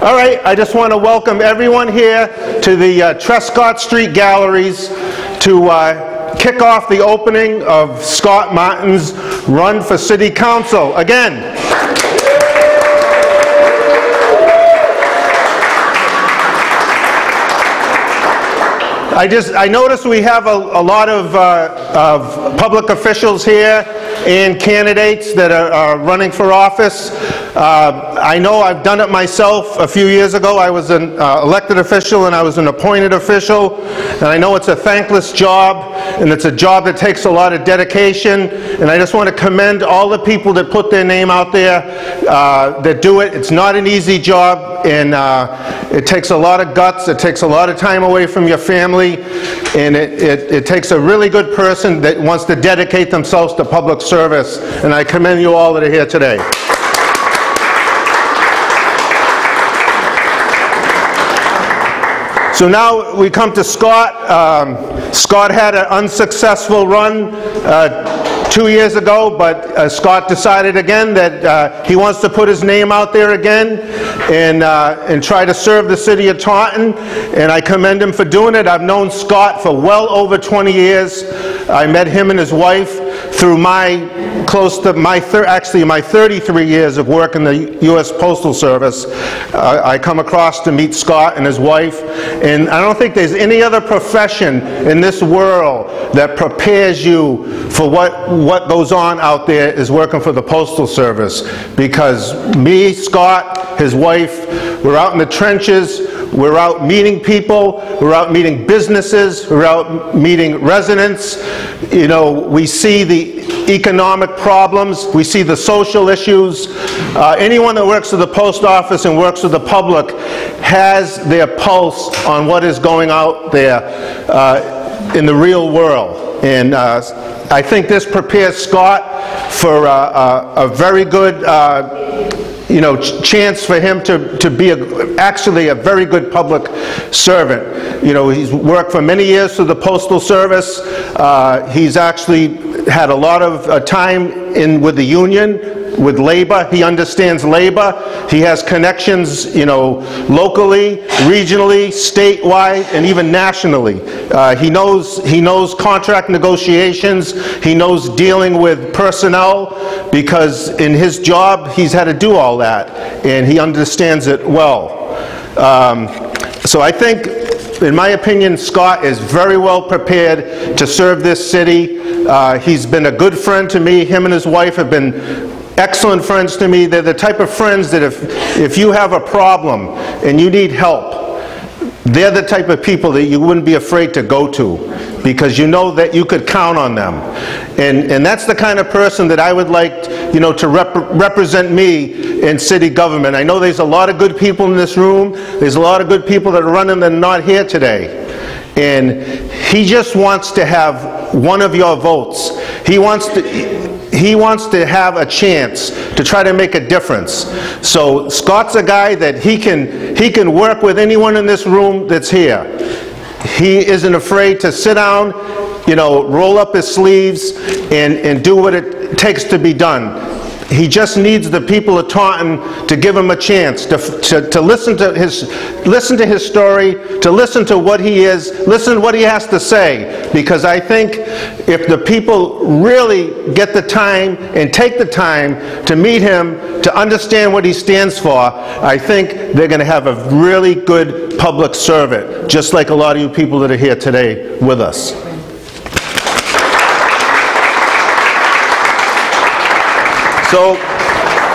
All right, I just want to welcome everyone here to the Trescott Street Galleries to kick off the opening of Scott Martin's run for City Council. Again. I noticed we have a lot of public officials here and candidates that are running for office. I know I've done it myself a few years ago. I was an elected official and I was an appointed official, and I know it's a thankless job, and it's a job that takes a lot of dedication, and I just want to commend all the people that put their name out there, that do it. It's not an easy job, and it takes a lot of guts, it takes a lot of time away from your family, and it takes a really good person that wants to dedicate themselves to public service, and I commend you all that are here today. So now we come to Scott. Scott had an unsuccessful run 2 years ago, but Scott decided again that he wants to put his name out there again and try to serve the city of Taunton, and I commend him for doing it. I've known Scott for well over 20 years. I met him and his wife through my 33 years of work in the U.S. Postal Service. I come across to meet Scott and his wife, and I don't think there's any other profession in this world that prepares you for what goes on out there is working for the Postal Service, because me, Scott, his wife, we're out in the trenches. We're out meeting people, we're out meeting businesses, we're out meeting residents. You know, we see the economic problems, we see the social issues. Anyone that works at the post office and works with the public has their pulse on what is going out there in the real world. And I think this prepares Scott for a very good chance for him to be actually a very good public servant. You know, he's worked for many years for the Postal Service. He's actually had a lot of time with the union, with labor. He understands labor. He has connections, locally, regionally, statewide, and even nationally. He knows contract negotiations. He knows dealing with personnel, because in his job he's had to do all that, and he understands it well. So I think, in my opinion, Scott is very well prepared to serve this city. He's been a good friend to me. Him and his wife have been excellent friends to me. They're the type of friends that if you have a problem and you need help, they're the type of people that you wouldn't be afraid to go to, because you know that you could count on them. And that's the kind of person that I would like, to represent me in city government. I know there's a lot of good people in this room. There's a lot of good people that are running that are not here today. And he just wants to have one of your votes. He wants to have a chance to try to make a difference. So Scott's a guy that he can work with anyone in this room that's here. He isn't afraid to sit down, roll up his sleeves and do what it takes to be done. He just needs the people of Taunton to give him a chance to listen to his story, to listen to what he is, listen to what he has to say. Because I think if the people really get the time and take the time to meet him, to understand what he stands for, I think they're going to have a really good public servant, just like a lot of you people that are here today with us. So,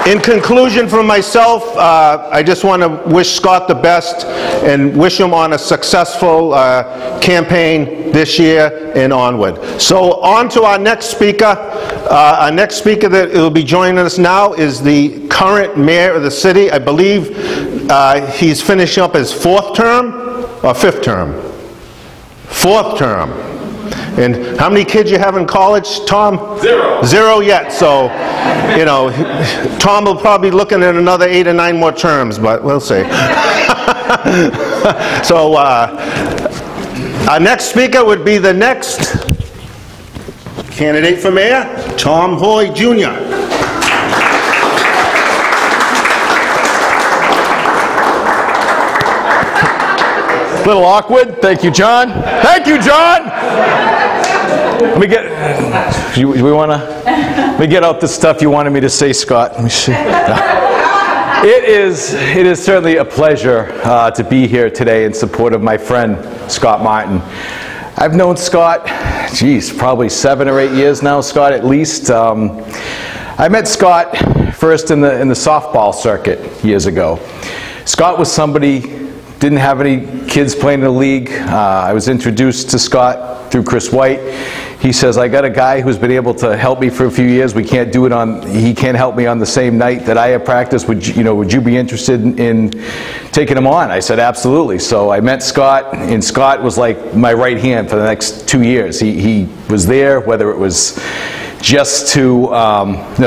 in conclusion from myself, I just want to wish Scott the best and wish him on a successful campaign this year and onward. So on to our next speaker. Our next speaker that will be joining us now is the current mayor of the city. I believe he's finishing up his 4th term or 5th term? 4th term. And how many kids you have in college, Tom? 0. 0 yet. So, Tom will probably be looking at another 8 or 9 more terms, but we'll see. So, our next speaker would be the next candidate for mayor, Tom Hoy, Jr. A little awkward. Thank you, John. Thank you, John. Let me get. Let me get out the stuff you wanted me to say, Scott. Let me see. It is certainly a pleasure to be here today in support of my friend Scott Martin. I've known Scott, geez, probably 7 or 8 years now, Scott, at least. I met Scott first in the softball circuit years ago. Scott was somebody, didn't have any kids playing in the league. I was introduced to Scott through Chris White. He says, I got a guy who's been able to help me for a few years. We can't do it he can't help me on the same night that I have practice. Would you be interested in taking him on? I said, absolutely. So I met Scott, and Scott was like my right hand for the next 2 years. He was there, whether it was just to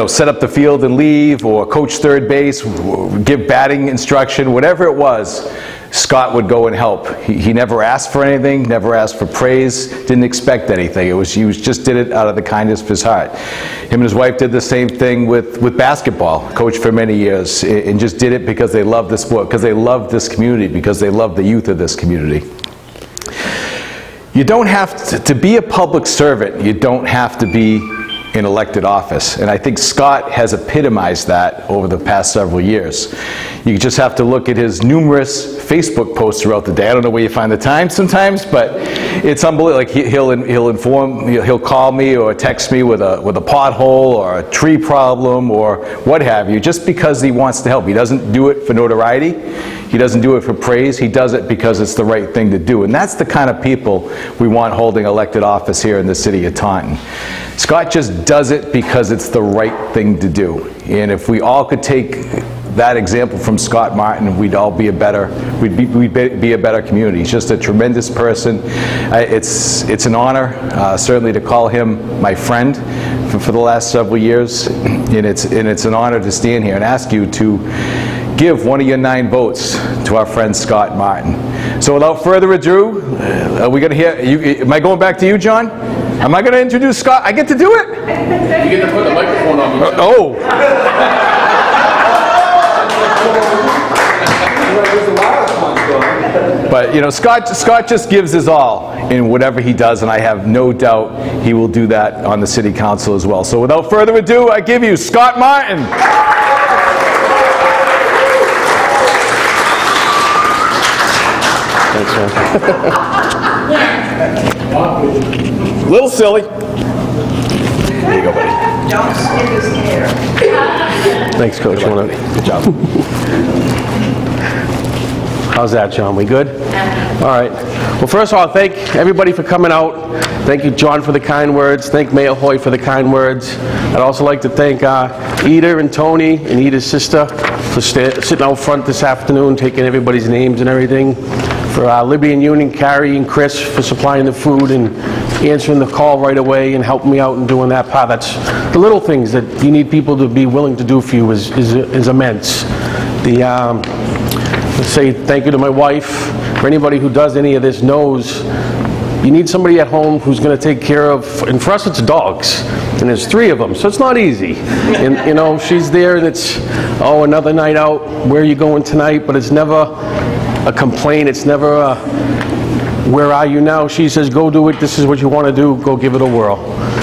set up the field and leave, or coach third base, give batting instruction, whatever it was, Scott would go and help. He never asked for anything, never asked for praise, didn't expect anything. He just did it out of the kindness of his heart. Him and his wife did the same thing with basketball, coached for many years, and just did it because they loved the sport, because they loved this community, because they loved the youth of this community. You don't have to be a public servant, you don't have to be in elected office. And I think Scott has epitomized that over the past several years. You just have to look at his numerous Facebook posts throughout the day. I don't know where you find the time sometimes, but it's unbelievable. Like he'll call me or text me with a pothole or a tree problem or what have you, just because he wants to help. He doesn't do it for notoriety. He doesn't do it for praise. He does it because it's the right thing to do. And that's the kind of people we want holding elected office here in the city of Taunton. Scott just does it because it's the right thing to do. And if we all could take that example from Scott Martin, we'd all be a better community. He's just a tremendous person. It's an honor, certainly, to call him my friend for the last several years. And it's an honor to stand here and ask you to give one of your 9 votes to our friend Scott Martin. So without further ado, are we going to hear, am I going back to you, John? Am I going to introduce Scott? I get to do it? You get to put the microphone on me. Oh. But Scott just gives his all in whatever he does, and I have no doubt he will do that on the city council as well. So without further ado, I give you Scott Martin. Thanks, man. Little silly. There you go, buddy. Don't snip his hair. Thanks, Coach. Good job. How's that, John? We good? All right. Well, first of all, thank everybody for coming out. Thank you, John, for the kind words. Thank Mayor Hoy for the kind words. I'd also like to thank Ida and Tony and Ida's sister for sitting out front this afternoon, taking everybody's names and everything. For Libby and Union, Carrie and Chris for supplying the food and answering the call right away and helping me out and doing that part. That's the little things that you need people to be willing to do for you is immense. Let's say thank you to my wife. For anybody who does any of this knows you need somebody at home who's going to take care of, and for us it's dogs, and there's 3 of them, so it's not easy. And she's there and it's, oh, another night out, where are you going tonight? But it's never a complaint, it's never a, where are you now? She says, go do it, this is what you want to do, go give it a whirl.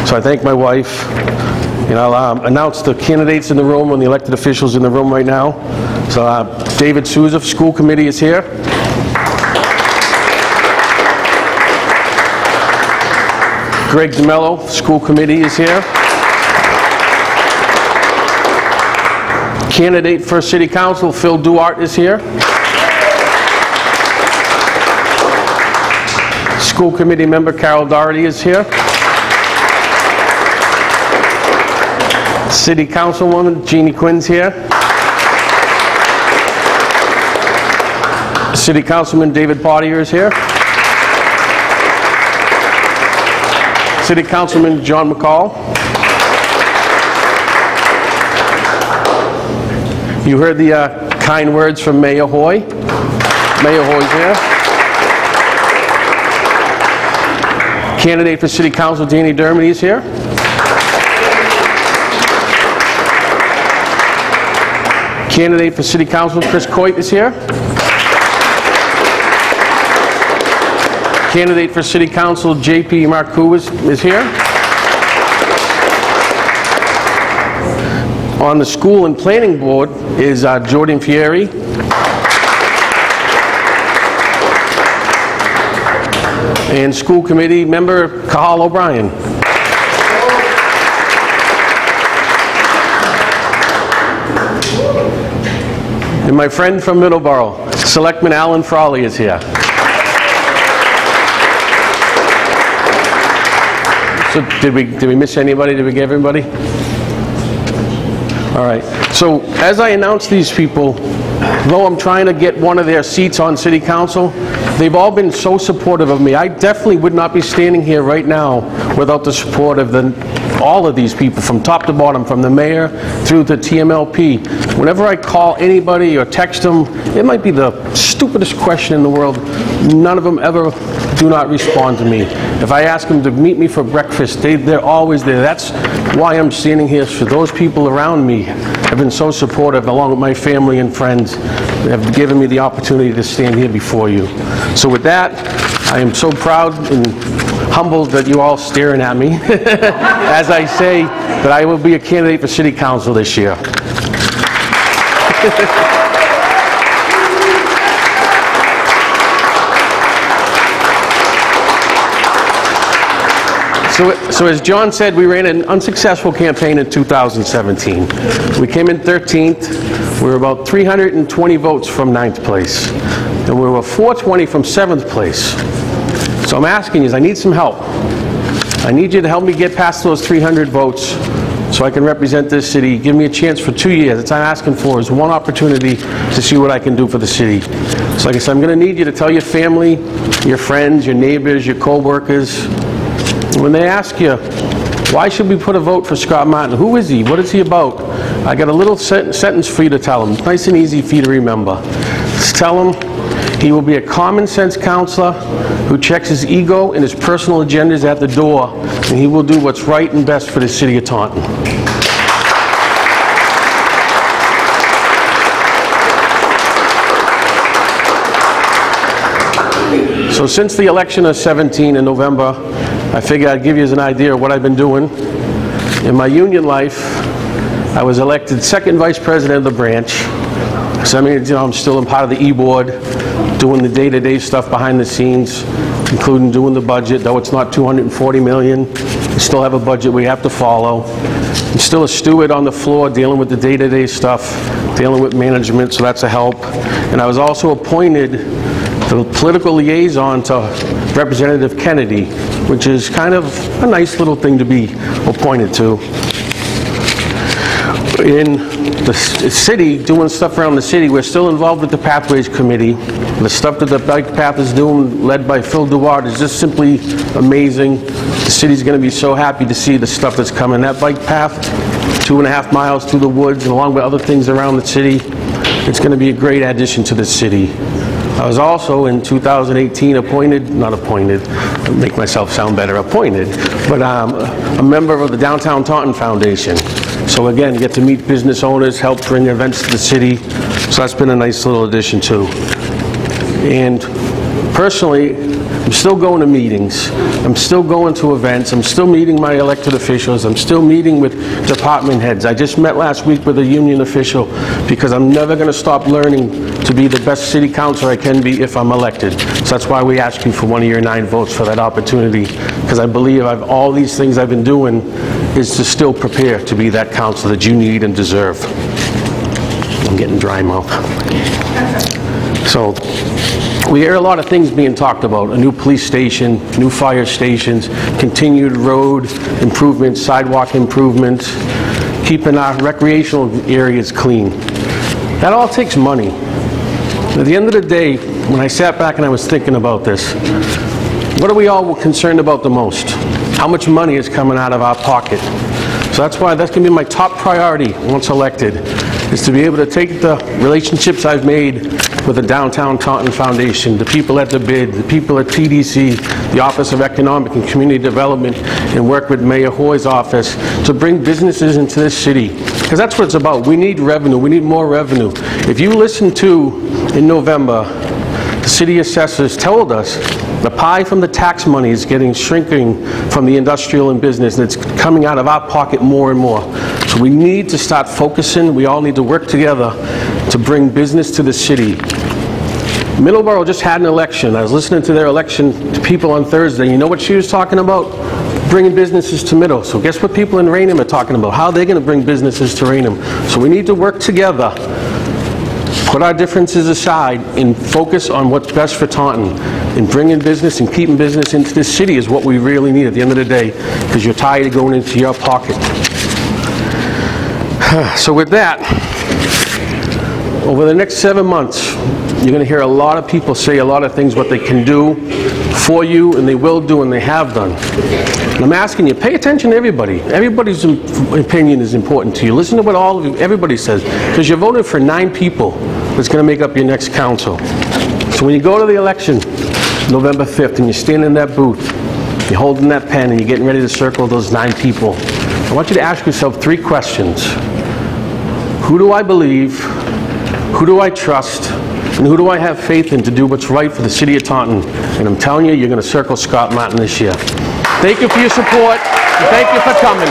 So I thank my wife, and I'll announce the candidates in the room and the elected officials in the room right now. So David Souza, school committee, is here. Greg DeMello, school committee, is here. Candidate for city council, Phil Duarte, is here. School committee member Carol Doherty is here. City councilwoman Jeannie Quinn's here. City councilman David Pottier is here. City councilman John McCall. You heard the kind words from Mayor Hoy. Mayor Hoy's here. Candidate for City Council, Danny Dermody, is here. Candidate for City Council, Chris Coit, is here. candidate for City Council, J.P. Marcoux, is here. On the School and Planning Board is Jordan Fieri. And School Committee member, Kahal O'Brien. And my friend from Middleborough, Selectman Alan Frawley, is here. So did we miss anybody? Did we get everybody? All right. So as I announce these people, though I'm trying to get one of their seats on City Council, they've all been so supportive of me. I definitely would not be standing here right now without the support of all of these people, from top to bottom, from the mayor through to TMLP. Whenever I call anybody or text them, it might be the stupidest question in the world. None of them ever do not respond to me. If I ask them to meet me for breakfast, they're always there. That's why I'm standing here. For those people around me have been so supportive, along with my family and friends, have given me the opportunity to stand here before you. So with that, I am so proud and humbled that you're all staring at me as I say that I will be a candidate for City Council this year. So as John said, we ran an unsuccessful campaign in 2017. We came in 13th. We were about 320 votes from 9th place. And we were 420 from 7th place. So I'm asking you, I need some help. I need you to help me get past those 300 votes so I can represent this city. Give me a chance for 2 years. That's what I'm asking for, is one opportunity to see what I can do for the city. So like I said, I'm going to need you to tell your family, your friends, your neighbors, your co-workers, when they ask you, why should we put a vote for Scott Martin? Who is he? What is he about? I got a little sentence for you to tell them. Nice and easy for you to remember. Just tell them he will be a common sense counselor who checks his ego and his personal agendas at the door, and he will do what's right and best for the city of Taunton. So since the election of 17 in November, I figured I'd give you an idea of what I've been doing. In my union life, I was elected second vice president of the branch. So I mean, you know, I'm still a part of the E-board, doing the day-to-day stuff behind the scenes, including doing the budget, though it's not $240 million. We still have a budget we have to follow. I'm still a steward on the floor, dealing with the day-to-day stuff, dealing with management, so that's a help. And I was also appointed the political liaison to Representative Kennedy, which is kind of a nice little thing to be appointed to. In the city, doing stuff around the city, we're still involved with the Pathways Committee. The stuff that the Bike Path is doing, led by Phil Duarte, is just simply amazing. The city's going to be so happy to see the stuff that's coming. That bike path, 2.5 miles through the woods, along with other things around the city, it's going to be a great addition to the city. I was also in 2018 appointed, make myself sound better, appointed, but a member of the Downtown Taunton Foundation. So again, get to meet business owners, help bring events to the city. So that's been a nice little addition too. And personally, I'm still going to meetings. I'm still going to events. I'm still meeting my elected officials. I'm still meeting with department heads. I just met last week with a union official because I'm never going to stop learning to be the best city councilor I can be if I'm elected. So that's why we ask you for one of your 9 votes for that opportunity, because I believe all these things I've been doing is to still prepare to be that councilor that you need and deserve. I'm getting dry mouth. So we hear a lot of things being talked about: a new police station, new fire stations, continued road improvements, sidewalk improvements, keeping our recreational areas clean. That all takes money. At the end of the day, when I sat back and I was thinking about this, what are we all concerned about the most? How much money is coming out of our pocket? So that's why that's going to be my top priority once elected, is to be able to take the relationships I've made with the Downtown Taunton Foundation, the people at the BID, the people at TDC, the Office of Economic and Community Development, and work with Mayor Hoy's office to bring businesses into this city. Because that's what it's about. We need revenue. We need more revenue. If you listen to, in November, the city assessors told us The pie from the tax money is shrinking from the industrial and business, and it's coming out of our pocket more and more. So we need to start focusing. We all need to work together to bring business to the city. Middleborough just had an election. I was listening to their election to people on Thursday. You know what she was talking about? Bringing businesses to Middle. So guess what people in Raynham are talking about? How they're going to bring businesses to Raynham. So we need to work together, put our differences aside, and focus on what's best for Taunton. And bringing business and keeping business into this city is what we really need at the end of the day, because you're tired of going into your pocket. So with that, over the next 7 months, you're going to hear a lot of people say a lot of things what they can do for you, and they will do, and they have done. And I'm asking you, pay attention to everybody. Everybody's opinion is important to you. Listen to what everybody says, because you voted for 9 people that's going to make up your next council. So when you go to the election, November 5th, and you stand in that booth, you're holding that pen, and you're getting ready to circle those 9 people, I want you to ask yourself 3 questions. Who do I believe? Who do I trust? And who do I have faith in to do what's right for the city of Taunton? And I'm telling you, you're going to circle Scott Martin this year. Thank you for your support, and thank you for coming.